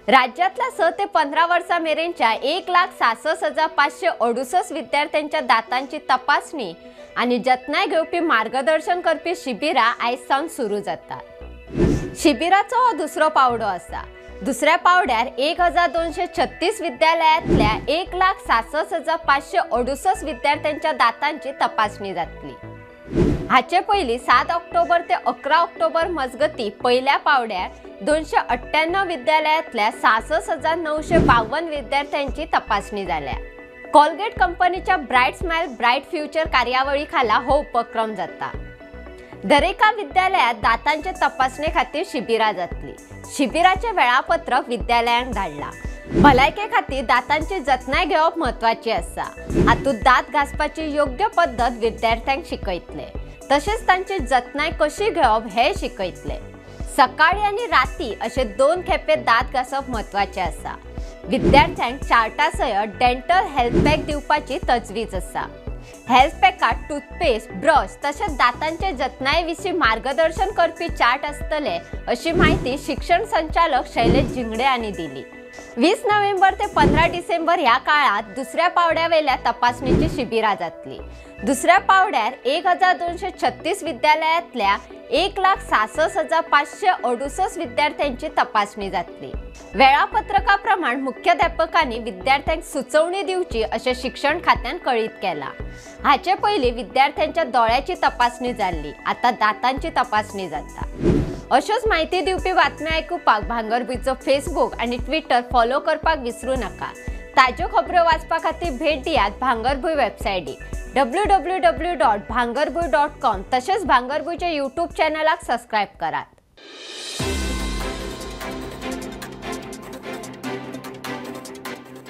राज्यातल्या 6 ते 15 वर्षांमेरेनच्या 1,66,568 विद्यार्थ्यांच्या दातांची तपासणी आणि जतनाय घेवपी मार्गदर्शन करपी शिबिरां आयज सावन सुरू जातात। शिबिराचो हो दुसरो पावडो आसा। दुसऱ्या पावड्यार 1,236 विद्यालयांतल्या 1,66,568 विद्यार्थ्यांच्या दातांची तपासणी जातली। हाचे पयलीं 7 ऑक्टोबर ते 11 ऑक्टोबर मजगती पहिल्या पावड्यार 298 विद्यालयांतल्या 66,952 विद्यार्थ्यांची तपासणी जाल्या। कोलगेट कंपनीच्या ब्राइट स्माइल ब्राइट फ्युचर कार्यावळी खाला हो उपक्रम जाता। दरेका विद्यालयात दातांचे तपासणे खातीर शिबिरां जातली। शिबिराचे वेळापत्रक विद्यालयांक धाडला। भलायके खातीर दातांची जतनाय घेवप महत्वाची आसा। हातूंत दात घासपाची योग्य पद्धत विद्यार्थ्यांक शिकयतले, तशेंच तांची जतनाय कशी घेवप हे शिकयतले। सकाळी आणि राती अशे 2 खेपे दात घासप महत्वाचे आसा। विद्यार्थ्यांक चार्टा सयत डेंटल हेल्थ पॅक दिवपाची तजवीज आसा। हेल्थ पॅकात टूथपेस्ट, ब्रश तशेंच दातांचे जतनाये विशीं मार्गदर्शन करपी चार्ट आसतले अशी माहिती शिक्षण संचालक शैलेश जिंगडे हांणी दिली। 20 नोव्हेंबर ते 15 डिसेंबर ह्या काळात दुसऱ्या पावड्यावेल्या तपासणीची शिबिरां जातली। दुसऱ्या पावड्यार 1,236 विद्यालयांतल्या 1,66,568 विद्यार्थ्यांची तपासणी जातली। वेळापत्रकाप्रमाण मुख्याध्यापकांनी विद्यार्थ्यांक सुचोवणी दिवची अशें शिक्षण खात्यान कळीत केला। हाचे पयलीं विद्यार्थ्यांच्या दोळ्याची तपासणी जाल्ली, आता दातांची तपासणी जाता। अश्योच माहिती दिवपी बातम्यो आयकुपाक भांगरभूंयचो फेसबुक आणि ट्विटर फॉलो करपाक विसरू नका। ताज्यो खबरो वाचपा खातीर भेट दियात भांगरभूंय वेबसायटीक www.bhangarbuy.com तशेंच भांगरभूंयच्या यूट्यूब चॅनलाक सबस्क्रायब करात।